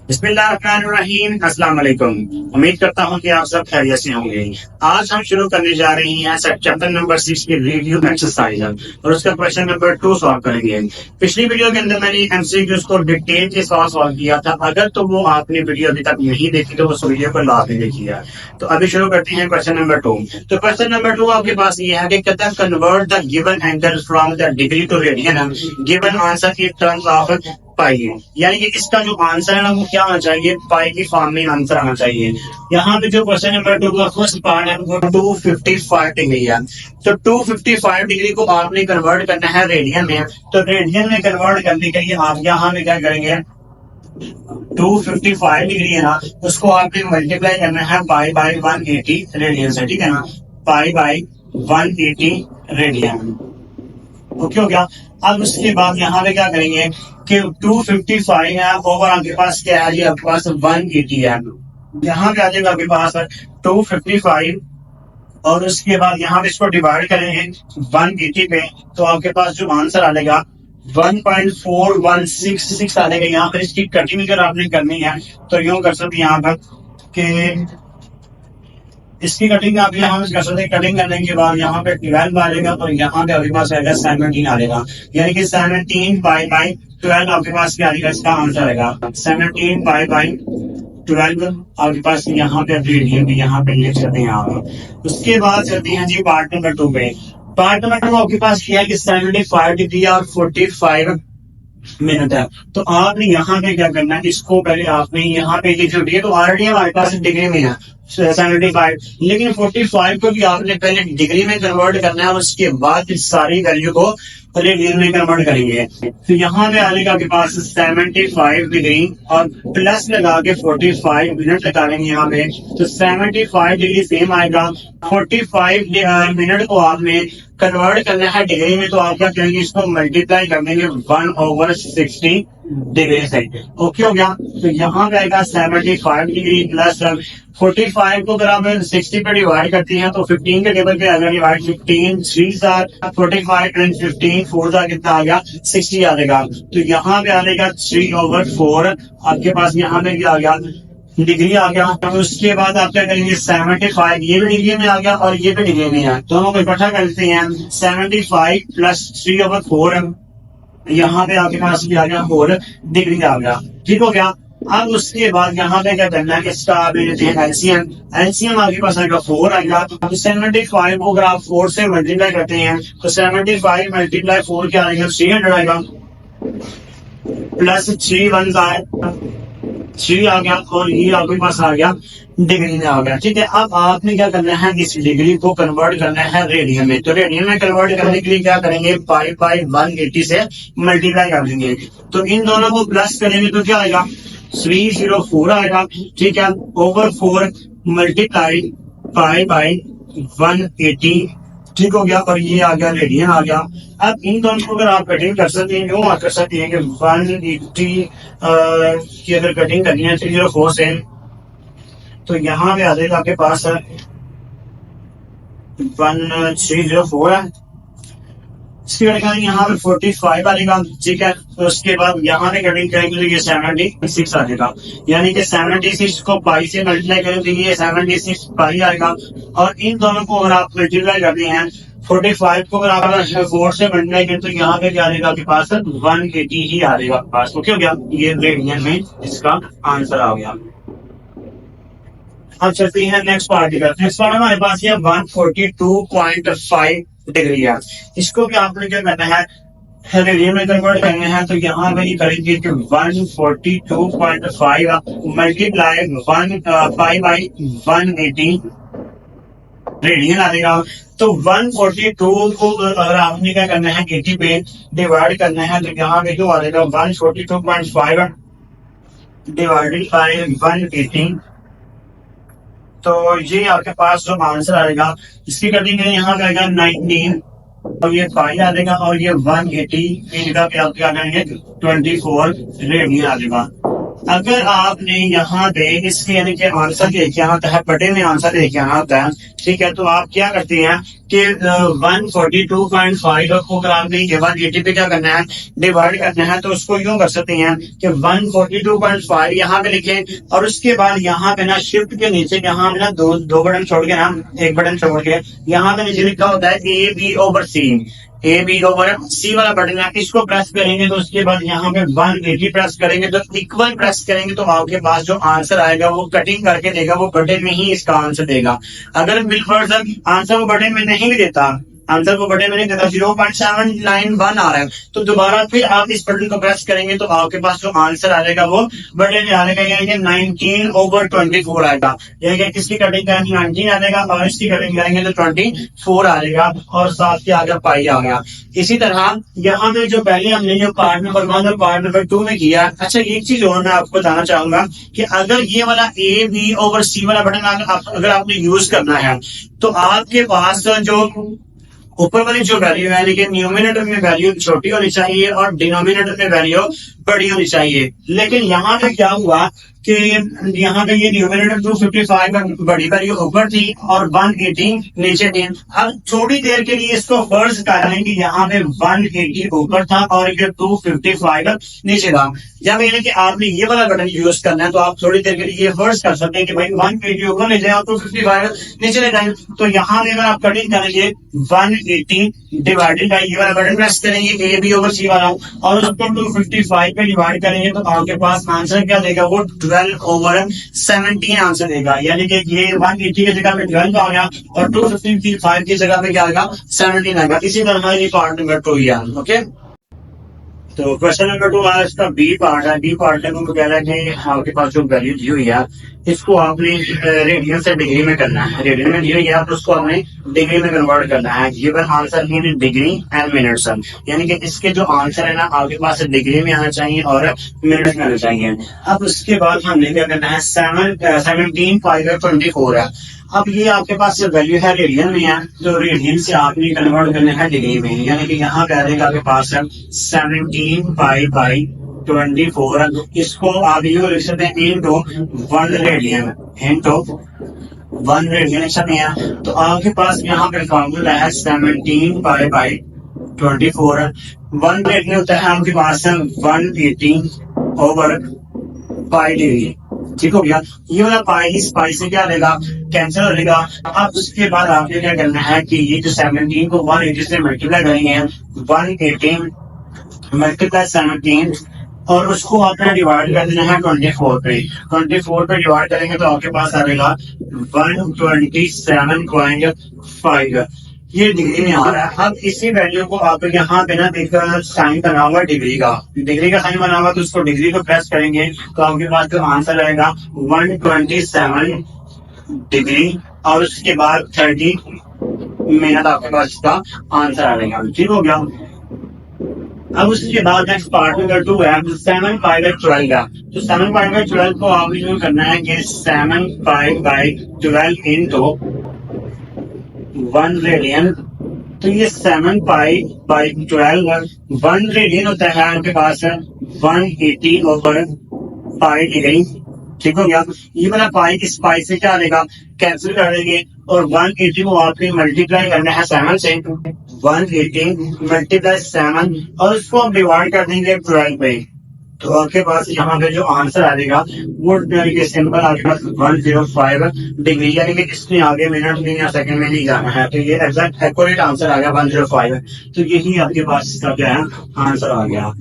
बिस्मिल्लाहिर्रहमानिर्रहीम। अस्सलाम वालेकुम। उम्मीद करता हूँ कि आप सब खैरियत से होंगे। आज हम शुरू करने जा रहे हैं चैप्टर नंबर 6 की रिव्यू एक्सरसाइज और उसका क्वेश्चन नंबर 2 सॉल्व करेंगे। पिछली वीडियो के अंदर मैंने एमसीक्यूज को डिटेल के साथ सॉल्व किया था। अगर तो वो आपने वीडियो अभी तक नहीं देखी तो उस वीडियो को लाजमी देखिए। तो अभी शुरू करते हैं क्वेश्चन नंबर 2। तो क्वेश्चन नंबर 2 आपके पास ये है कि कहता है convert the given angle from the degree to radian. Given answer in terms of pi, यानी कि इसका जो आंसर है ना वो क्या आना चाहिए, पाई की फॉर्म में आंसर आना चाहिए। यहाँ पे जो क्वेश्चन नंबर 2 का फर्स्ट पार्ट है वो 255 डिग्री है। तो 255 डिग्री को आपने कन्वर्ट करना है रेडियन में। तो रेडियन में कन्वर्ट करने के लिए आप यहाँ पे क्या करेंगे, 255 डिग्री है ना उसको आपने मल्टीप्लाई करना है पाई बाई 180 रेडियन से, ठीक है ना, पाई बाई 180 रेडियन। ओके हो गया। अब उसके बाद यहाँ पे क्या करेंगे कि 255 है ओवर आपके पास क्या है, आपके पास 180 है। यहाँ पे आ जाएगा आपके पास 255 और उसके बाद यहाँ पे इसको डिवाइड करेंगे 180 पे, तो आपके पास जो आंसर आ जाएगा 1.4166 आ जाएगा। यहाँ पर इसकी कटिंग अगर आपने करनी है तो यूं कर सकते यहाँ पर कि इसकी कटिंग आप यहाँ कर सकते हैं। कटिंग करने के बाद यहाँ पे 12 आ जाएगा और यहाँ पे आपके पास आएगा 17 आ जाएगा, यानी कि 17 पाई बाई 12 आपके पास क्या आएगा, इसका आंसर आएगा 17 पाई बाई 12 आपके पास यहाँ पे रेडियन भी यहाँ पे लिख सकते हैं आप। उसके बाद चलते हैं जी पार्ट नंबर 2 पे। पार्ट नंबर 2 आपके पास क्या है कि 75 डिग्री और 45 मिनट है। तो आपने यहाँ पे क्या करना है, इसको पहले आपने यहाँ पे ये जो डिग्री तो ऑलरेडी हमारे पास डिग्री में है 75, लेकिन 45 को भी आपने पहले डिग्री में कन्वर्ट करना है और उसके बाद इस सारी वैल्यू को रेडियन में कन्वर्ट करेंगे। तो यहाँ पे आने का आपके पास 75 डिग्री और प्लस लगा के 45 मिनट लगाएंगे यहाँ पे, तो 75 डिग्री सेम आएगा। 45 मिनट को आपने कन्वर्ट करना है डिग्री में, तो आप क्या करेंगे, इसको मल्टीप्लाई कर देंगे 1/60 डिग्री से। ओके हो गया। तो यहाँ पे आएगा 75 डिग्री प्लस 45 को अगर आप 60 पे डिवाइड करती हैं तो 15 के टेबल पे अगर डिवाइड 15 3 45 एंड 15 4 कितना आ गया 60 आ जाएगा। तो यहाँ पे आ जाएगा 3/4 आपके पास यहाँ पे क्या आ गया, डिग्री आ गया। तो उसके बाद आप क्या करेंगे 75 ये भी डिग्री में आ गया और ये भी डिग्री में है, दोनों को इकट्ठा करते हैं 75 प्लस 3/4 यहाँ पे आपके पास भी आ गया 4 डिग्री आ गया, ठीक हो गया। अब उसके बाद यहाँ पे क्या करना है कि इसका आप लेते हैं एलसीएम। एलसीएम आपके पास आएगा 4 आएगा। तो 75 को अगर आप 4 से मल्टीप्लाई करते हैं तो 75 मल्टीप्लाई 4 क्या आएगा 300 आएगा, प्लस 3 1 3 आ गया और ये आपके पास आ गया डिग्री में आ गया, ठीक है। अब आपने क्या करना है, इस डिग्री को कन्वर्ट करना है रेडियन में। तो रेडियन में कन्वर्ट करने के लिए क्या करेंगे, पाई बाई 180 से मल्टीप्लाई कर देंगे। तो इन दोनों को प्लस करेंगे तो क्या आएगा 304 आएगा, ठीक है, ओवर 4 मल्टीप्लाई पाई बाई 180, ठीक हो गया। और ये आ गया रेडियन आ गया। अब इन दोनों को अगर आप कटिंग कर सकते हैं, यूं कर सकते हैं कि 180 की अगर कटिंग करनी है 304 से, तो यहाँ पे आ जाएगा आपके पास 1304 है। इसकी कटिंग यहाँ पे 45 आ जाएगा, ठीक है। तो उसके बाद यहाँ पे कटिंग करेंगे तो ये 76 आ जाएगा, यानी कि 76 को पाई से मल्टीप्लाई करें तो ये 76 पाई आएगा। और इन दोनों को अगर आप मल्टीप्लाई करते हैं 45 को अगर आप 4 से मल्टीप्लाई करें तो यहाँ पे क्या आ जाएगा आपके पास 180 ही आ जाएगा आपके पास। ओके हो गया, ये रेडियन में इसका आंसर आ गया। अब चलते हैं नेक्स्ट पार्ट की तरफ। नेक्स्ट पार्ट हमारे पास ये 142.5 डिग्री है। इसको भी आपने क्या करना है, रेडियन में कन्वर्ट करना है। तो यहाँ पे करेंगे कि 142.5 मल्टीप्लाई 1 पाई बाई 180 रेडियन आ जाएगा। तो 142 को अगर आपने क्या करना है 80 पे डिवाइड करना है तो यहाँ पे जो आ जाएगा 142.5 डिवाइडेड बाई 180, तो ये आपके पास जो आंसर आएगा इसकी कटिंग यहाँ पे आएगा 19 और ये पाई आ जाएगा और ये 180 इनका क्या क्या करेंगे 24 रेडियन आ जाएगा। अगर आपने यहाँ पे इसके यानी कि आंसर लेके आना होता है, बटे में आंसर लेके आना होता है, ठीक है, तो आप क्या करते हैं कि 142.5 को अगर आपने ये 180 पे क्या करना है, डिवाइड करना है, तो उसको यूं कर सकते हैं कि 142.5 यहाँ पे लिखें और उसके बाद यहाँ पे ना शिफ्ट के नीचे यहाँ पे ना दो बटन छोड़ के ना, एक बटन छोड़ के यहाँ पे नीचे लिखा होता है A/B/C। A/B/C वाला बटन है, इसको प्रेस करेंगे तो उसके बाद यहाँ पे 180 प्रेस करेंगे तो इक्वल प्रेस करेंगे तो आपके पास जो आंसर आएगा वो कटिंग करके देगा, वो बटन में ही इसका आंसर देगा। अगर बिल्कुल आंसर वो बटन में नहीं भी देता, आंसर को बटन में नहीं देता, 0.791 आ रहा है, तो दोबारा फिर आप इस बटन को प्रेस करेंगे तो आपके पास जो आंसर आ जाएगा वो बटन में आएगा, यानी कि 19/24 आएगा। यानी कि किसकी कटिंग करेंगे 19 आ जाएगा और इसकी कटिंग करेंगे तो 24 आ जाएगा और साथ के आगे पाई आ गया। इसी तरह यहाँ पे जो पहले हमने जो पार्ट नंबर 1 और पार्ट नंबर 2 में किया। अच्छा, एक चीज और मैं आपको बताना चाहूंगा कि अगर ये वाला A/B/C वाला बटन अगर आपने यूज करना है तो आपके पास जो ऊपर वाली जो वैल्यू है, लेकिन न्यूमिनेटर में वैल्यू छोटी होनी चाहिए और डिनोमिनेटर में वैल्यू बड़ी होनी चाहिए। लेकिन यहाँ पे क्या हुआ कि यहाँ पे ये न्यूमिनेटर 255 में बड़ी वैल्यू ऊपर थी और 180 नीचे थी। अब थोड़ी देर के लिए इसको फर्ज कर लें कि यहाँ पे 180 ऊपर था और ये 255 नीचे था। जब यानी कि आपने ये वाला बटन यूज करना है तो आप थोड़ी देर के लिए ये फर्ज कर सकते हैं कि भाई 180 ऊपर ले जाए और 255 नीचे ले जाए। तो यहाँ पे अगर आप कटिंग करेंगे 180 डिवाइडेड बाई ये वाला बटन प्रेस करेंगे A/B/C वाला और उसको 255 पे डिवाइड करेंगे तो आपके पास आंसर क्या देगा, वो 12/17 आंसर देगा। यानी कि ये 180 की जगह पे 12 आ गया और 255 की जगह पे क्या आएगा, 17 आएगा। इसी तरह ये पार्ट नंबर 2 ही है। ओके, तो क्वेश्चन नंबर 2 हमारा इसका बी पार्ट है। बी पार्ट में हमको कह रहा है कि आपके पास जो वैल्यू दी हुई है इसको आपने रेडियन से डिग्री में करना है। रेडियन में दी हुई है तो उसको आपने डिग्री में कन्वर्ट करना है। Given answer in degree and minutes, यानी कि इसके जो आंसर है ना आपके पास डिग्री में आना चाहिए और मिनट्स में आना चाहिए। अब उसके बाद हमने क्या करना है, 17/5/24 है। अब ये आपके पास जो वैल्यू है रेडियन में है, तो रेडियन से आपने कन्वर्ट करना है डिग्री में। यानी कि यहाँ कह देगा आपके पास 17π/24। इसको आप ये लिख सकते हैं इंटू 1 रेडियन, इंटू 1 रेडियन लिख सकते हैं। तो आपके पास यहाँ पे फॉर्मूला है 17π/24। 1 रेडियन होता है आपके पास 180/π डिग्री। ठीक हो गया। ये वाला पाई इस पाई से क्या रहेगा, कैंसिल हो जाएगा। अब उसके बाद आपने क्या करना है कि ये जो 17 को 180 से मल्टीप्लाई करेंगे, 180 मल्टीप्लाई 17 और उसको आपने डिवाइड कर देना है 24 पे। 24 पे डिवाइड करेंगे तो आपके पास आएगा 127.5। ये डिग्री में आ रहा है। अब इसी वैल्यू को आप यहाँ पे ना एक साइन बना हुआ डिग्री का साइन बना हुआ, तो उसको डिग्री को प्रेस करेंगे तो आपके पास जो आंसर आएगा 127 डिग्री और उसके बाद 30 मिनट आपके पास इसका आंसर आएगा। ठीक हो गया। अब उसके बाद नेक्स्ट पार्ट नंबर 2 है 7π/12 का। तो 7π/12 को आप यूज करना है कि 7π/12 इंटू 1 रेडियन। तो ये 7π/12 1 रेडियन होता है आपके पास 180/π डिग्री। ठीक हो गया। ये वाला पाई इस पाई से क्या आएगा, कैंसिल कर देंगे और 180 को आपने मल्टीप्लाई करना है 7 से। 180 मल्टीप्लाई 7 और उसको हम डिवाइड कर देंगे 12 पे। तो आपके पास यहाँ पे जो आंसर आएगा वो सिंपल आपके पास 105 डिग्री, यानी कि इसमें आगे मिनट में या सेकंड में नहीं जाना है। तो ये एग्जैक्ट एक्यूरेट आंसर आ गया 105। तो यही आपके पास इसका क्या है, आंसर आ गया।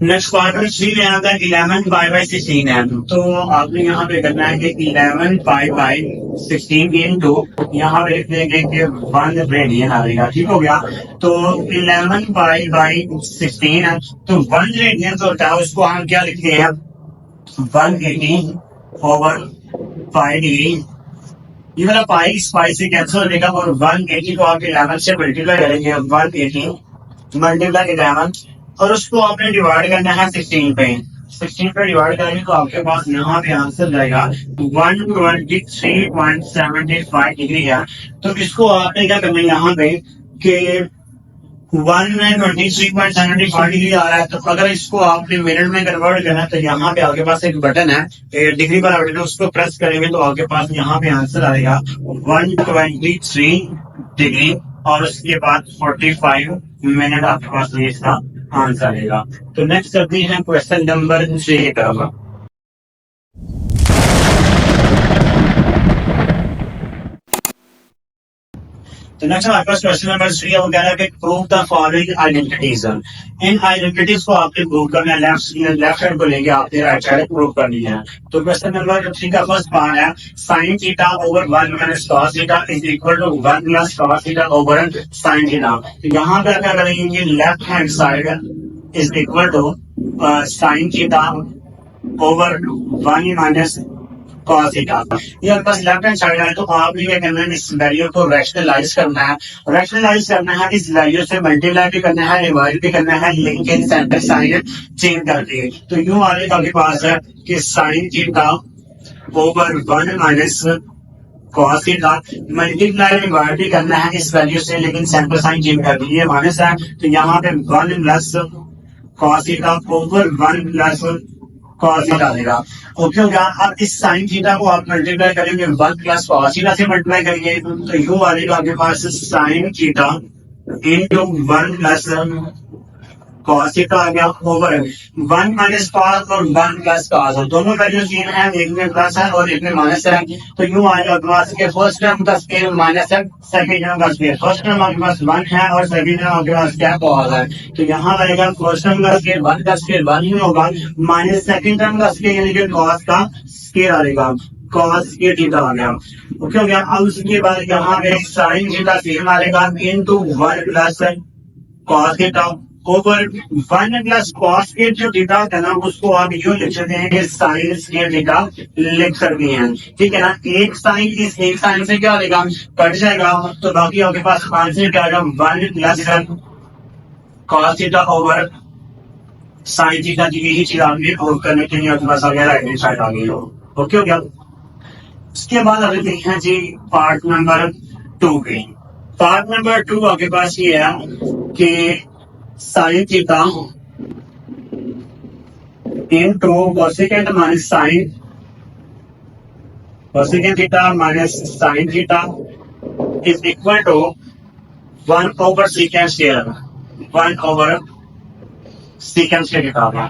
नेक्स्ट पार्ट में 3 में आता है 11π/16 है। तो आपने यहाँ पे करना है कि 11π/16 इंटू यहाँ पे लिख देंगे कि 1 रेडियन आएगा। ठीक हो गया। तो 11π/16 है, तो 1 रेडियन जो होता है उसको हम क्या लिखते हैं, 180/π डिग्री। ये वाला पाई इस पाई से कैंसिल हो जाएगा और 180 को आप 11 से मल्टीप्लाई करेंगे, 180 मल्टीप्लाई 11 और उसको आपने डिवाइड करना है 16 पे। 16 पे डिवाइड करेंगे तो आपके पास यहाँ पे आंसर जाएगा 123.75 डिग्री है। तो इसको आपने क्या करना है यहाँ पे कि 123.75 डिग्री आ रहा है। तो अगर इसको आपने मिनट में कन्वर्ट करना है तो यहाँ पे आपके पास एक बटन है डिग्री वाला बटन, उसको प्रेस करेंगे तो आपके पास यहाँ पे आंसर आएगा 123 डिग्री और उसके बाद 45 मिनट आपके पास ये इसका आंसर आएगा। तो नेक्स्ट करते हैं क्वेश्चन नंबर 3 की तरफ। तो नेक्स्ट हमारे पास क्वेश्चन नंबर 3 है, वो कह रहा है कि prove the following identities. In identities को आपने प्रूव करना है, लेफ्ट साइड को लेके आपने राइट साइड प्रूव करनी है। तो क्वेश्चन नंबर 3 का फर्स्ट पार्ट है sine theta over 1 minus cos theta is equal to 1 plus cos theta over sine theta. तो यहाँ पे क्या करेंगे, left hand side is equal to sine theta over 1 minus cos theta. ये आपके पास left hand side है, तो आपने क्या करना है, इस वैल्यू को रैशनलाइज करना है। रैशनलाइज करना है, इस वैल्यू से मल्टीप्लाई भी करना है, डिवाइड भी करना है, लेकिन सेंटर साइन चेंज करके। तो यूं आगे आपके पास है कि sine theta over 1 minus cos theta, multiply divide भी करना है इस वैल्यू से, लेकिन सेंटर साइन चेंज कर दी, ये माइनस है। तो यहाँ पे 1 plus cos theta over 1 plus cos theta देगा। ओके हो गया। अब इस साइन थीटा को आप मल्टीप्लाई करेंगे 1 प्लस कॉस थीटा से मल्टीप्लाई करेंगे, तो यू आएगा आपके पास sine theta into 1 plus cos theta आ गया ओवर 1 माइनस कॉस और 1 प्लस कॉस, दोनों वैल्यू सेम है, एक में प्लस है और एक में माइनस है। तो यूं आएगा आपके पास के फर्स्ट टर्म का स्केयर माइनस है, सेकंड टर्म का स्केयर, फर्स्ट टर्म आपके पास 1 है और सेकंड टर्म आपके पास क्या कॉस है। तो यहाँ आएगा फर्स्ट टर्म का स्केयर 1 का स्केयर 1 ही होगा, माइनस सेकंड टर्म का स्केयर यानी कि कॉस का स्केयर आएगा, कॉस स्केयर थीटा आ गया। ओके हो गया। अब उसके बाद यहाँ पे साइन थीटा सेम आएगा into 1 plus cos theta over 1 plus cos के जो थीटा है ना, उसको आप यूं लिख सकते हैं कि साइन स्क्वायर थीटा लिख सकते हैं, ठीक है ना। एक साइन इस एक साइन से क्या आएगा, कट जाएगा, तो बाकी आपके पास आंसर क्या आएगा 1 plus cos theta over sine theta की यही चीज आपने प्रूव करने के लिए आपके पास आ गया, राइट हैंड साइड आ गई हो। ओके हो गया। उसके बाद अभी देखते हैं जी पार्ट नंबर 2 की। पार्ट नंबर 2 आपके पास ये है कि sine theta into cosecant minus sine, cosecant theta minus sine theta is equal to 1 over secant square, 1 over secant square निकालना।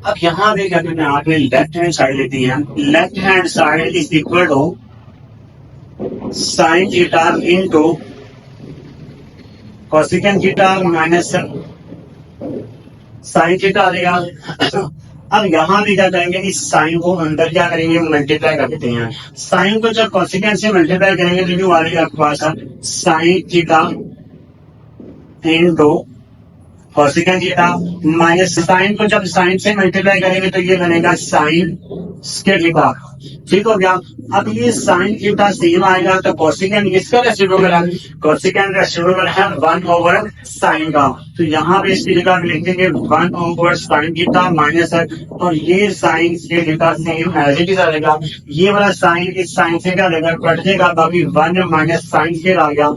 अब यहाँ पे क्या करना है, आपने लेफ्ट हैंड साइड लेती है, left hand side is equal to sine theta into cosecant theta minus sine theta आ जाएगा। अब यहाँ भी क्या करेंगे, इस साइन को अंदर क्या करेंगे, मल्टीप्लाई कर देते हैं। साइन को जब कोसेकेंट से मल्टीप्लाई करेंगे तो जो वाली आपके पास sine theta into cosecant theta minus sine को जब साइन से मल्टीप्लाई करेंगे तो ये बनेगा साइन स्क्वायर थीटा, ठीक हो गया। अब ये साइन थीटा सेम आएगा, तो कोसेकेंट इसका रेसिप्रोकल है, कोसेकेंट रेसिप्रोकल है 1 ओवर साइन का, तो यहाँ पे इसकी जगह लिखेंगे 1 ओवर साइन थीटा माइनस है, और ये sine square theta same as it is आएगा। ये वाला साइन इस साइन से क्या आएगा, कट जाएगा, बाकी 1 माइनस साइन स्क्वायर आ गया,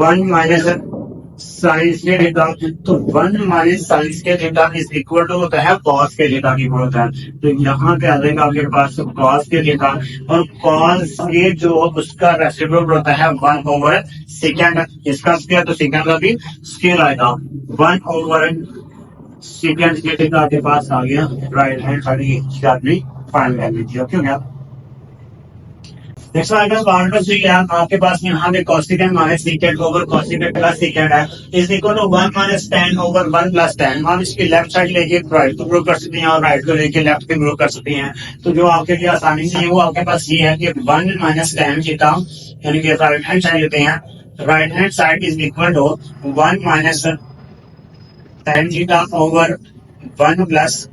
1 माइनस साइन स्क्वायर थीटा, तो 1 minus sine square theta is equal to होता है कॉस के थीटा की होता है। तो यहाँ पे आ जाएगा आपके पास कॉस के थीटा, और कॉस के जो उसका रेसिप्रोकल होता है 1 ओवर सेकंड, इसका स्क्वायर तो सेकंड का भी स्क्वायर आएगा, 1 ओवर सेकंड के थीटा आपके पास आ गया, राइट हैंड साइड आपने फाइंड कर लीजिए। ओके क्या नेक्स्ट आएगा पार्ट नंबर 3 है, आपके पास यहाँ पे cosecant minus secant over cosecant plus secant है is equal to 1 minus tan over 1 plus tan। हम इसकी लेफ्ट साइड लेके राइट को प्रूव कर सकते हैं और राइट को लेके लेफ्ट को प्रूव कर सकते हैं। तो जो आपके लिए आसानी से है वो आपके पास ये है कि 1 माइनस tan थीटा, यानी कि राइट हैंड साइड लेते हैं, right hand side is equal to 1 minus tan theta over 1 plus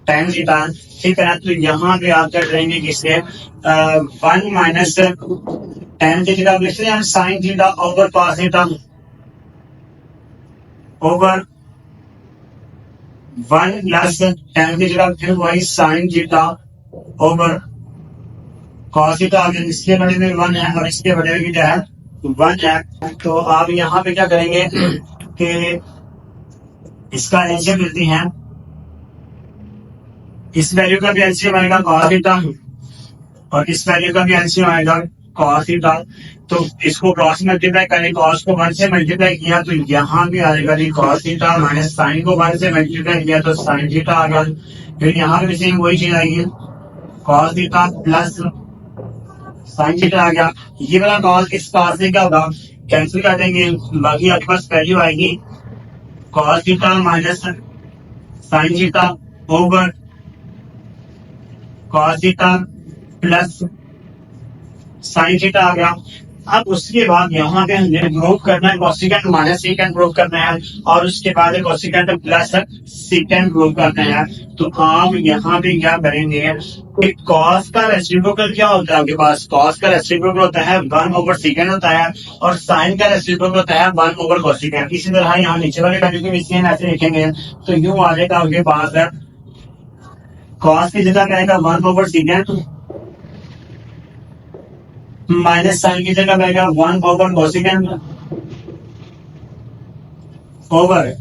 tan theta, ठीक है। तो यहाँ पे आप क्या करेंगे, किससे 1 माइनस tan थीटा लिखते हैं sign theta over cos theta over 1 plus tan theta, फिर वही sign theta over cos theta. इसके बड़े में 1 है और इसके बड़े में क्या है 1 है। तो आप यहाँ पे क्या करेंगे कि इसका एलसीएम मिलती है, इस वैल्यू का भी एलसीएम आएगा कॉस थीटा और इस वैल्यू का भी एलसीएम आएगा कॉस थीटा, तो इसको क्रॉस मल्टीप्लाई करें, कॉस को 1 से मल्टीप्लाई किया तो यहाँ भी आएगा जी कॉस थीटा, माइनस साइन को 1 से मल्टीप्लाई किया तो साइन थीटा आ गया। फिर यहाँ पे सेम वही चीज आएगी, cos theta plus sine theta आ गया। ये वाला कॉस इस कॉस से क्या होगा, कैंसिल कर देंगे, बाकी आपके पास वैल्यू आएगी cos theta minus sine theta over cos theta plus sine theta आ गया। अब उसके बाद यहाँ पे हमें प्रूव करना है कोसिकेंट माइनस सेकेंड प्रूव करना है, और उसके बाद कोसिकेंट प्लस सेकेंड प्रूव करना है। तो आप यहाँ पे क्या करेंगे, कॉस का रेसिप्रोकल क्या होता है आपके पास, कॉस का रेसिप्रोकल होता है 1 ओवर सेकेंड होता है, और साइन का रेसिप्रोकल होता है 1 ओवर कोसिकेंट। इसी तरह यहाँ नीचे वाले वैल्यू के भी सेम ऐसे लिखेंगे, तो यूं आ जाएगा आपके पास है कॉस की जगह क्या आएगा 1 ओवर सेकेंड माइनस साइन की जगह आएगा 1 ओवर कोसिकेंट ओवर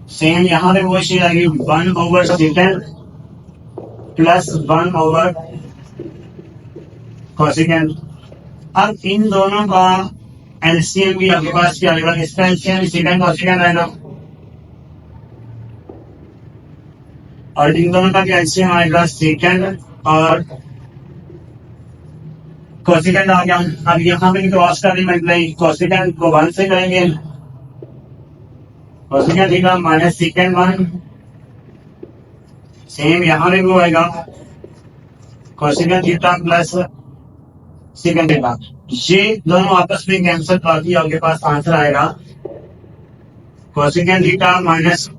सेम यहाँ पे वो चीज आएगी 1 over second plus 1 over cosecant. अब इन दोनों का एलसीएम भी आपके पास क्या आएगा, इसका एलसीएम सेकेंड कोसिकेंट आएगा, और इन दोनों का एलसीएम आएगा सेकेंड और कोसिकेंट आ गया। अब यहाँ पे क्रॉस करने मल्टीप्लाई, कोसिकेंट को 1 से करेंगे, cosecant theta minus second 1, same यहाँ पे वो आएगा cosecant theta plus second theta. ये दोनों आपस में कैंसिल करके आपके पास आंसर आएगा cosecant theta minus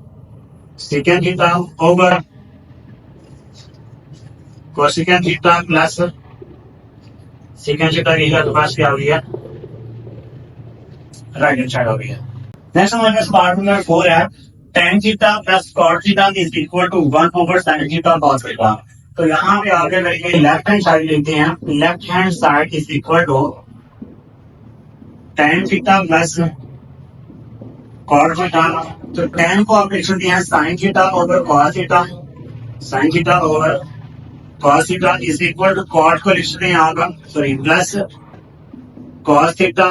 second theta over cosecant theta plus second theta की आपके पास क्या हो गया, राइट हैंड साइड हो गया। नेक्स्ट हमारे पास पार्ट नंबर 4 है, tan theta plus cot theta is equal to 1 over sin theta cos theta. तो यहाँ पे आगे करके लेफ्ट हैंड साइड लेते हैं, left hand side is equal to tan theta plus cot theta. तो tan को आप लिख सकते हैं sin theta over cos theta, sin theta over cos theta is equal to cot को लिख सकते हैं यहाँ पर, sorry plus cos theta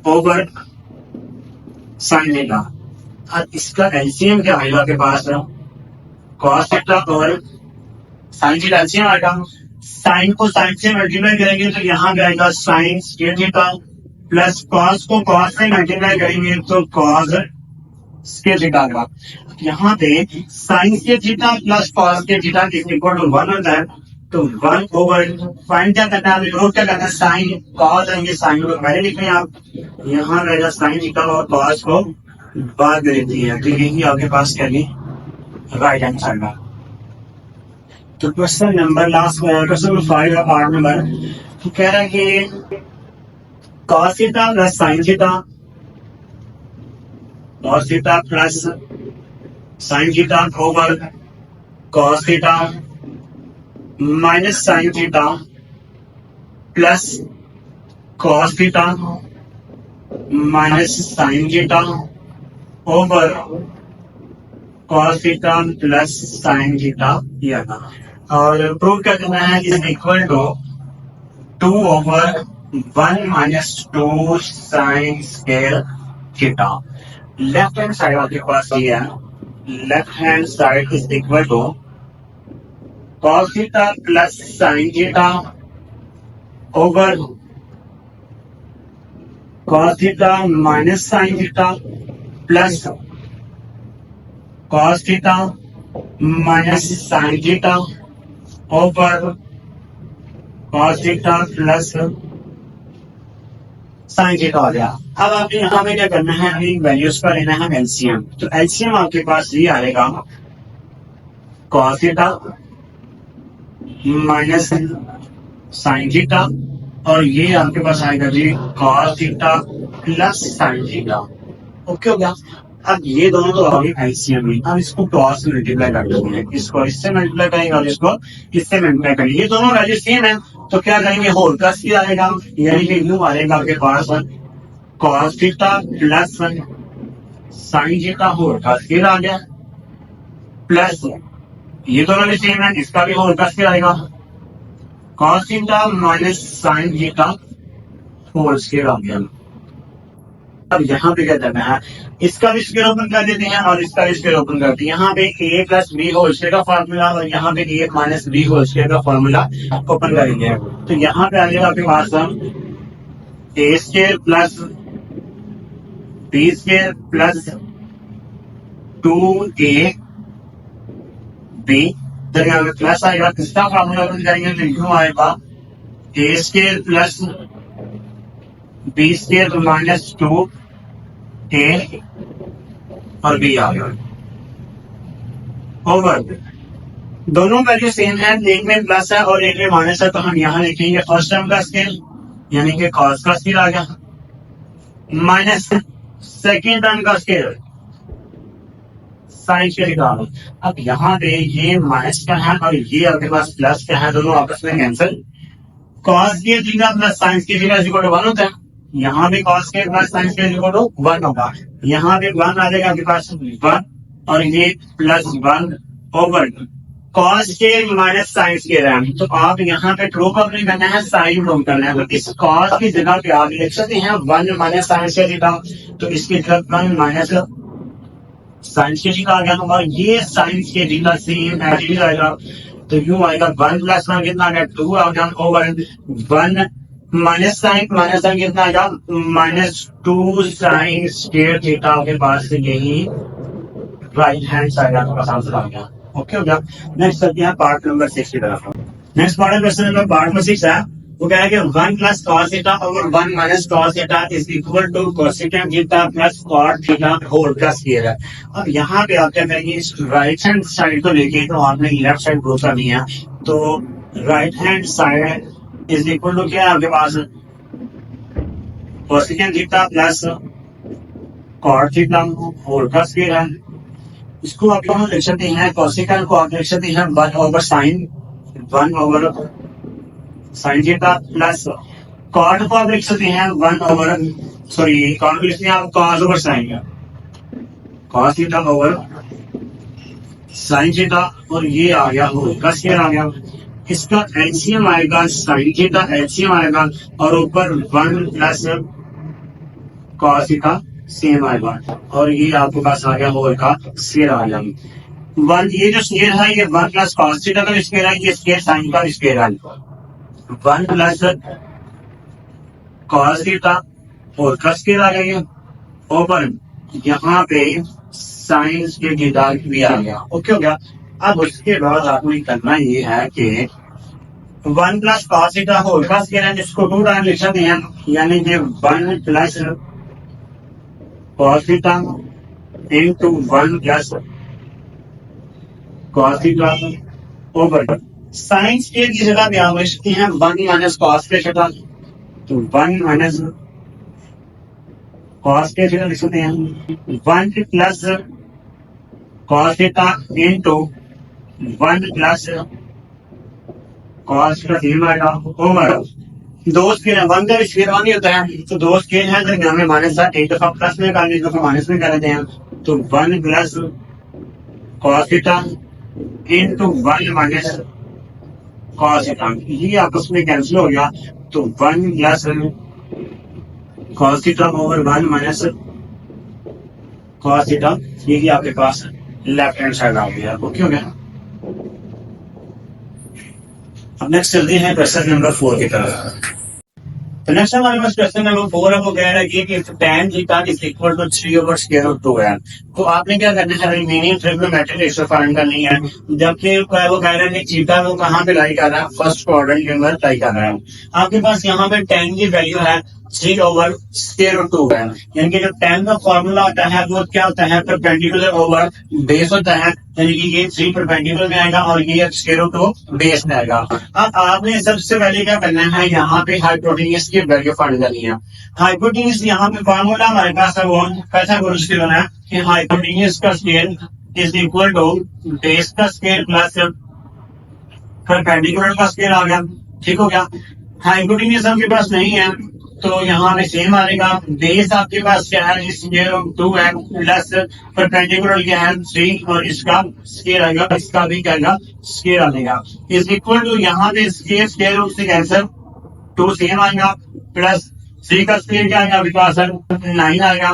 over sin theta. अब इसका एलसीएम क्या आएगा आपके पास, cos theta over sin theta LCM आएगा। sin को sin से मल्टीप्लाई करेंगे तो यहाँ आएगा sin square theta plus cos को cos से मल्टीप्लाई करेंगे तो cos स्क्वायर थीटा आएगा। यहाँ पे sin square theta plus cos square theta is equal to 1 होता है, तो 1 ओवर फाइंड क्या करना है, रूट क्या करना है, sin cos आएंगे, sin को पहले लिख रहे हैं आप, यहाँ रहेगा sin थीटा और cos को बाद में देती है, तो यही आपके पास क्या नहीं राइट हैंड साइड में। तो question number last question number 5 का पार्ट नंबर तो कह रहा है कि cos theta plus sin theta, cos theta plus sin theta over cos theta minus sin theta plus cos theta minus sin theta over cos theta plus sin theta किया था, और prove क्या करना है, is equal to 2 over 1 minus 2 sin square theta. Left hand side आपके पास ये है, left hand side is equal to cos theta plus sin theta over cos theta minus sin theta plus cos theta minus sin theta over cos theta plus sin theta हो गया। अब आपने यहाँ पे क्या करना है, अभी वैल्यूज पर लेना है एलसीएम। तो एलसीएम आपके पास ये आएगा cos theta minus sin theta, और ये आपके पास आएगा जी cos theta plus sin theta. Okay हो गया। अब ये दोनों तो आगे एलसीएम है, अब इसको क्रॉस से मल्टीप्लाई कर देंगे, इसको इससे मल्टीप्लाई करेंगे और इसको इससे मल्टीप्लाई करेंगे, ये दोनों वैल्यू सेम है तो क्या करेंगे, होल का सी आएगा, यानी कि यूं आएगा आपके पास cos theta plus sin theta whole का स्क्वायर आ गया, प्लस ये दोनों भी सेम है, इसका भी होल का स्क्वायर आएगा, cos theta minus sin theta whole square आ गया। अब यहाँ पे क्या करना है, इसका भी स्क्वायर ओपन कर देते हैं और इसका भी स्क्वायर ओपन करते हैं। यहाँ पे a plus b whole square का फार्मूला और यहाँ पे a minus b whole square का फार्मूला ओपन करेंगे। तो यहाँ पे आ जाएगा आपके पास हम a square plus b square plus 2ab, जब यहाँ पे प्लस आएगा किसका फार्मूला ओपन करेंगे तो यूं आएगा a square plus b square minus 2a और b आ गया ओवर। दोनों वैल्यू सेम है, एक में प्लस है और एक में माइनस है, तो हम यहाँ लिखेंगे फर्स्ट टर्म का स्केल यानी कि कॉस का स्केल आ गया माइनस सेकेंड टर्म का स्केल साइन के निकालो। अब यहाँ पे ये माइनस का है और ये आपके पास प्लस का है, दोनों आपस में कैंसिल। कॉस के थीटा प्लस साइन के थीटा इक्वल टू 1 होता है, यहाँ भी कॉस के प्लस साइन के इक्वल टू 1 होगा। यहाँ पे 1 आ जाएगा आपके पास 1 और ये प्लस 1 ओवर कॉस के माइनस साइन के रैम। तो आप यहाँ पे ट्रू कब नहीं करना है, साइन प्रूव करना है। तो इस कॉस की जगह पे आप लिख सकते हैं 1 माइनस साइन के थीटा, तो इसकी जगह 1 माइनस साइंस के थीटा आ गया और ये साइंस के थीटा सेम एज आएगा। तो यूं आएगा 1 प्लस 1 कितना आ गया 2 आ गया ओवर 1 माइनस साइन कितना आएगा माइनस 2 साइन स्क्वायर थीटा के पास से यही राइट हैंड साइड आपका आंसर आ गया। ओके हो गया। नेक्स्ट चलते हैं पार्ट नंबर 6 की तरफ। Next part question number part में 6 है, वो कह रहा है कि 1 plus cos theta over 1 minus cos theta is equal to cosecant theta plus cot theta whole का स्क्वायर है। अब यहाँ पे आप क्या करेंगे, इस राइट हैंड साइड को लेके तो आपने लेफ्ट साइड प्रूव करनी है। तो right hand side is equal to क्या है आपके पास cosecant theta plus cot theta whole का स्क्वायर है। इसको आप लोग लिख सकते हैं, कोसेकेंट को आप लिख सकते हैं 1 over sine 1 over sine theta plus cot को आप लिख सकते हैं 1 ओवर सॉरी कॉट को लिखते हैं आप cos over sine cos theta over sine theta और ये आ गया होल का स्क्वायर आ गया। इसका एलसीएम आएगा साइन थीटा एलसीएम आएगा और ऊपर 1 प्लस कॉस थीटा सेम आएगा और ये आपके पास आ गया होल का स्क्वायर आ गया। 1 ये जो स्क्वायर है ये 1 प्लस कॉस थीटा का स्क्वायर है, ये स्क्वायर साइन का स्क्वायर है 1 प्लस कॉस थीटा और का स्क्वायर आ गया ओवर यहाँ पे साइन के थीटा भी आ गया। ओके हो गया। अब उसके बाद आपको करना ये है कि 1 प्लस कॉस थीटा होल का स्क्वायर है जिसको 2 टाइम लिख सकते हैं, यानी कि 1 plus cos theta into 1 plus cos theta over science के की जगह पे आप लिख सकते हैं 1 माइनस कॉस के थीटा, तो 1 माइनस कॉस के थीटा लिख सकते हैं 1 plus cos theta into 1 plus cos का थीटा आएगा ओवर 2 स्केल 1 का स्केल 1 ही होता है, तो 2 स्केल है तो यहाँ में माइनस है, एक दफा प्लस में कर एक दफा माइनस में कर देते हैं। तो 1 plus cos theta into 1 minus cos theta, ये आपस में कैंसिल हो गया। तो 1 plus cos theta over 1 minus cos theta, ये आपके पास लेफ्ट हैंड साइड आ गया। ओके हो गया। अब नेक्स्ट चलते हैं क्वेश्चन नंबर 4 की तरफ। तो नेक्स्ट हमारे पास क्वेश्चन नंबर 4 है, वो कह रहा है कि tan theta is equal to 3 over square root 2 है। तो आपने क्या करना है, रिमेनिंग ट्रिग्नोमेट्रिक रेशियो फाइंड करनी है। जबकि वो कह रहा है कि थीटा वो कहाँ पे लाई कर रहा है, फर्स्ट क्वाड्रेंट के अंदर लाई कर रहा है। आपके पास यहाँ पे tan की वैल्यू है 3 ओवर स्क्वायर रूट 2 है, यानी कि जो tan का फॉर्मूला होता है वो क्या होता है, परपेंडिकुलर ओवर बेस होता है, यानी कि ये 3 परपेंडिकुलर में आएगा और ये स्क्वायर रूट 2 बेस में आएगा। अब आपने सबसे पहले क्या करना है, यहाँ पे हाइपोटेन्यूज की वैल्यू फाइंड करनी है। हाइपोटेन्यूज यहाँ पे फॉर्मूला हमारे पास है, वो कैसा स्केल होना है कि हाइपोटेन्यूज का scale is equal to base का स्केल प्लस परपेंडिकुलर का स्केल आ गया। ठीक हो गया। हाइपोटेन्यूज आपके पास नहीं है तो यहाँ पे सेम आएगा। बेस आपके पास क्या है, इसमें 2 है प्लस परपेंडिकुलर क्या है 3 और इसका स्केल आएगा, इसका भी क्या आएगा स्केल आएगा इज इक्वल टू यहाँ पे स्केल रूट से कैंसर 2 सेम आएगा प्लस 3 का स्क्वायर क्या आएगा आपके पास है 9 आएगा,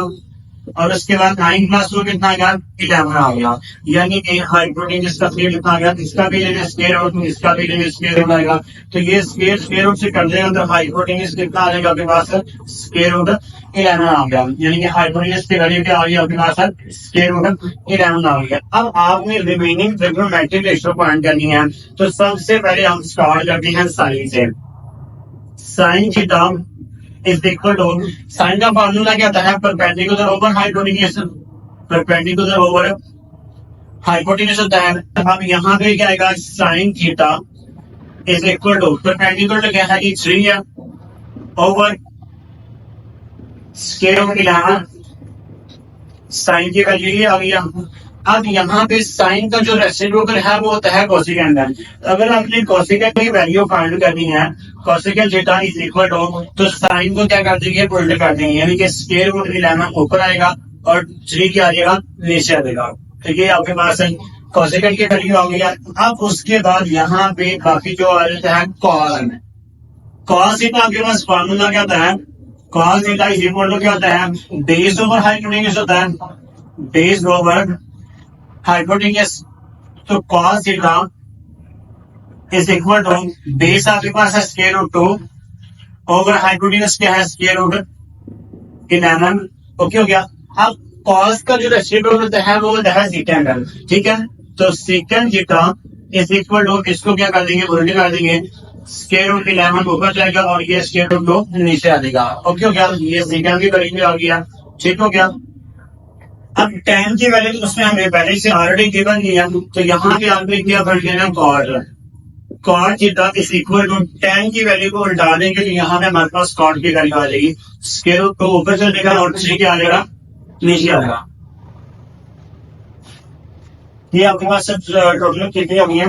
और उसके बाद 9 प्लस 2 कितना आ गया 11 आ गया। यानी कि हाइपोटेन्यूज का स्क्वायर कितना आ गया, इसका भी लेंगे स्क्वायर रूट, इसका भी लेंगे स्क्वायर रूट आएगा। तो ये स्क्वायर रूट से कर देगा तो हाइपोटेन्यूज कितना आ जाएगा आपके पास है स्क्वायर रूट 11 आ गया। यानी कि हाइपोटेन्यूज की वैल्यू क्या आ गई आपके पास है स्क्वायर रूट 11 आ गया। अब आपने रिमेनिंग ट्रिग्नोमेट्रिक रेशियो फाइंड करनी है। तो सबसे पहले हम स्टार्ट करते हैं साइन से। Sine theta is equal to, sine का फार्मूला क्या होता है perpendicular over hypotenuse, perpendicular over hypotenuse होता है। अब यहाँ पे क्या आएगा sine theta is equal to, perpendicular क्या है 3 है ओवर स्क्वायर रूट 11, साइन की वैल्यू ये आ गया। अब यहाँ पे साइन का जो रेसिप्रोकल है वो होता है कोसेकेंड। अगर आपने कोसेकेंड की वैल्यू फाइंड करनी है, cosecant theta is equal to, तो साइन को क्या कर देंगे उल्टे कर देंगे, यानी कि स्क्वायर रूट 11 ऊपर आएगा और 3 क्या आ जाएगा नीचे आ जाएगा। तो ये आपके पास कोसेकेंड की वैल्यू आ गई। अब उसके बाद यहाँ पे बाकी जो आ जाता है कॉस, कॉस थीटा आपके पास फार्मूला क्या होता है, cos theta is equal to क्या होता है बेस ओवर हाइपोटेन्यूज होता है, बेस ओवर हाइपोटेन्यूज। तो cos theta is equal to base आपके पास है स्क्वायर रूट 2 ओवर हाइपोटेन्यूज क्या है स्क्वायर रूट 11। ओके हो गया। अब कॉस का जो रेसिप्रोकल होता है वो होता है सेकंड, ठीक है। तो secant theta is equal to, इसको क्या कर देंगे उल्टे कर देंगे, स्क्वायर रूट 11 ऊपर जाएगा और ये स्क्वायर रूट 2 नीचे आ जाएगा। ओके हो गया। ये सेकंड की वैल्यू आ गया, ठीक हो गया। अब tan की वैल्यू तो उसमें हमें पहले से ऑलरेडी गिवन किया, तो यहाँ पे आपने क्या कर देना cot, cot theta is equal to tan की वैल्यू को उल्टा देंगे तो यहाँ पे हमारे पास कॉट की वैल्यू आ जाएगी, स्क्वायर रूट 2 ऊपर चलेगा और 3 क्या आ जाएगा नीचे आ जाएगा। ये आपके पास टोटल कितनी होगी है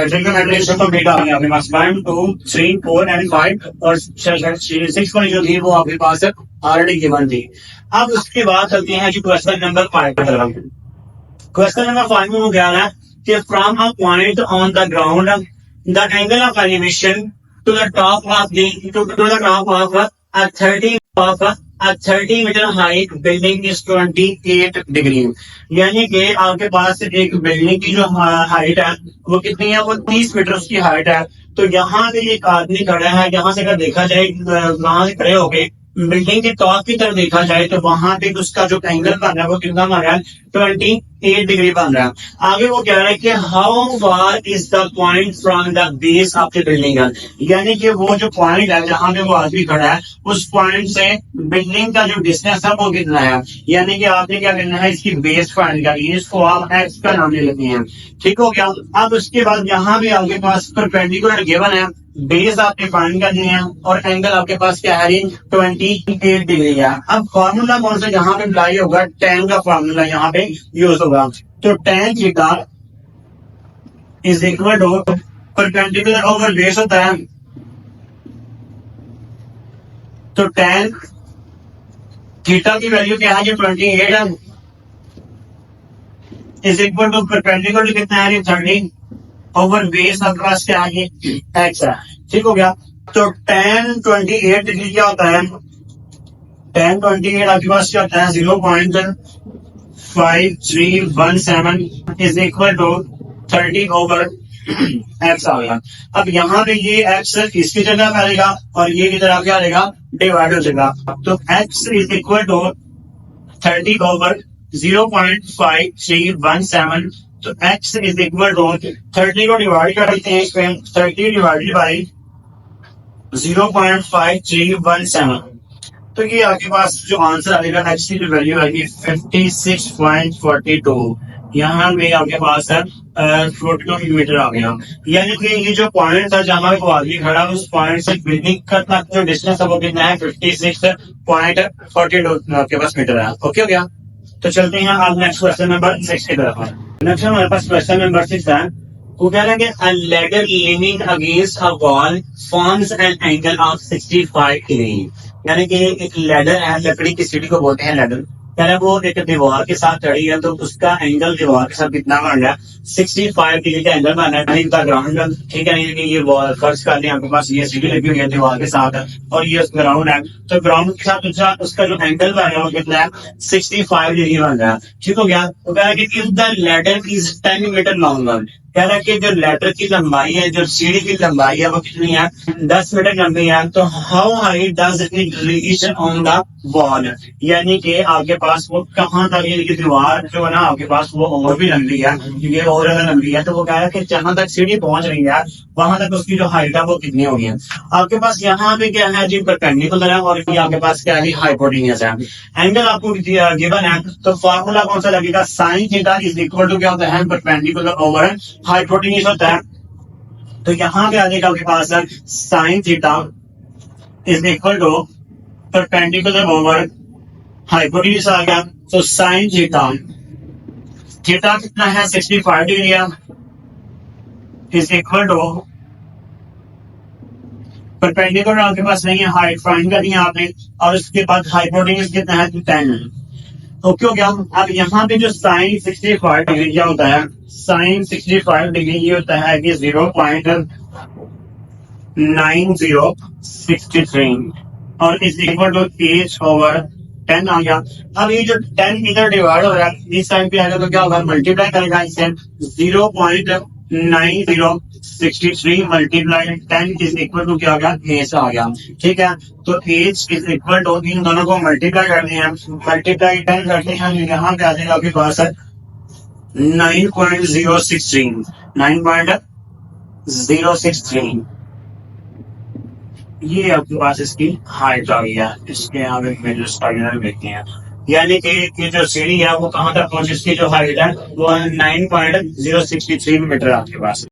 ट्रिग्नोमेट्रिक कंप्लीट आ गई आपके पास 1 2 3 4 एंड 5 और 6 वाली जो थी वो आपके पास ऑलरेडी गिवन थी। अब उसके बाद चलते हैं जो क्वेश्चन नंबर 5 की तरफ। क्वेश्चन नंबर 5 में क्या है कि from a point on the ground the angle of elevation to the top of the top of a 30 metre height building is 28 degree. यानी कि आपके पास एक बिल्डिंग की जो हाइट है वो कितनी है, वो 30 मीटर की हाइट है। तो यहाँ पे एक आदमी खड़ा है, यहाँ से अगर देखा जाए वहां से खड़े हो गए बिल्डिंग के टॉप की तरफ देखा जाए तो वहां पे उसका जो एंगल बन रहा है वो कितना बन रहा है 28 डिग्री बन रहा है। आगे वो कह रहा है कि how far is the point from the base of the building, यानी कि वो जो पॉइंट है जहां पे वो आदमी खड़ा है उस पॉइंट से बिल्डिंग का जो डिस्टेंस है वो कितना है। यानी कि आपने क्या करना है इसकी बेस फाइंड करनी है, इसको आप एक्स का नाम ले लेते हैं, ठीक हो गया। अब उसके बाद यहाँ भी आपके पास परपेंडिकुलर गिवन है, बेस आपने फाइंड करनी है और एंगल आपके पास क्या है 28 डिग्री है। अब फॉर्मूला कौन सा यहाँ पे अप्लाई होगा, tan का फॉर्मूला यहाँ पे यूज होगा। तो tan theta is equal to perpendicular over base होता है, तो tan थीटा की वैल्यू क्या है 28 है इज इक्वल टू परपेंडिकुलर कितना है 30 ओवर बेस आपके पास क्या है एक्स है, ठीक हो गया। तो tan 28 डिग्री क्या होता है, tan 28 आपके पास क्या होता है 0.5317 is equal to 30 over x आ गया। अब यहाँ पे ये एक्स इसकी जगह पे आएगा और ये की तरह क्या आएगा डिवाइड हो जाएगा। तो x is equal to 30 over 0.5317, तो x इज इक्वल टू 30 को डिवाइड कर देते हैं इसमें, 30 डिवाइडेड बाई 0.5317, तो ये आपके पास जो आंसर आएगा x की जो वैल्यू आएगी 56.42। यहाँ पे आपके पास है 42 मीटर आ गया। यानी कि ये जो पॉइंट था जहां वो आदमी खड़ा उस पॉइंट से बिल्डिंग का तक जो डिस्टेंस है वो कितना है 56.42 आपके पास मीटर है। ओके हो गया। तो चलते हैं आप नेक्स्ट क्वेश्चन नंबर 6 की तरफ। नेक्स्ट हमारे पास क्वेश्चन नंबर 6 है, वो कह रहा है कि a ladder leaning against a wall forms an angle of 65 degree. यानी कि एक लैडर है, लकड़ी की सीढ़ी को बोलते हैं लैडर, कह रहे वो एक दीवार के साथ चढ़ी है तो उसका एंगल दीवार के साथ कितना बन रहा है 65 डिग्री का एंगल बन रहा है ग्राउंड। ठीक है, यानी कि ये वॉल फर्श कर लिया आपके पास, ये सीढ़ी लगी हुई है दीवार के साथ और ये ग्राउंड है, तो ग्राउंड के साथ उसका जो एंगल बन रहा है वो कितना है 65 डिग्री बन रहा है। ठीक हो गया। तो कह रहा है कि if the ladder is 10 metre longer, कह रहा है कि जो लैडर की लंबाई है, जो सीढ़ी की लंबाई है वो कितनी है 10 मीटर लंबी है, तो how high does it reach on the wall, यानी कि आपके पास वो कहाँ तक, यानी कि दीवार जो है ना आपके पास वो और भी लंबी है, ये और ज्यादा लंबी है, तो वो कह रहा है कि जहां तक सीढ़ी पहुंच रही है वहां तक उसकी जो हाइट है वो कितनी होगी। आपके पास यहाँ पे क्या है जी परपेंडिकुलर है और ये आपके पास क्या है हाइपोटेन्यूस है। एंगल आपको गिवन है तो फार्मूला कौन सा लगेगा, sine theta is equal to क्या होता है परपेंडिकुलर ओवर हाइपोटेन्यूस होता है। तो यहाँ पे आगे आपके पास है sine theta is equal to perpendicular over hypotenuse आ गया। तो साइन थीटा, थीटा कितना है 65 degree is equal to perpendicular आपके पास नहीं है, हाइट फाइंड करनी है आपने, और उसके बाद हाइपोटेन्यूस कितना है 10। ओके हो गया। अब यहाँ पे जो साइन 65 डिग्री क्या होता है, साइन 65 डिग्री ये होता है कि 0.9063 और is equal to h over 10 आ गया। अब ये जो 10 इधर डिवाइड हो रहा है इस साइड पे आएगा तो क्या होगा, मल्टीप्लाई करेगा इससे 0.9063 मल्टीप्लाई 10 इज इक्वल टू क्या आ गया, एच आ गया। ठीक है, तो एच इज इक्वल टू इन दोनों को मल्टीप्लाई करते हैं, मल्टीप्लाई 10 करते हैं, यहाँ पे आ जाएगा आपके पास 9.063 ये आपके पास इसकी हाइट आ गई है। इसके आगे मेजर स्टाइलर देखते हैं, यानी कि ये जो सीढ़ी है वो कहाँ तक पहुंची, इसकी जो हाइट है वो 9.063 मीटर आपके पास।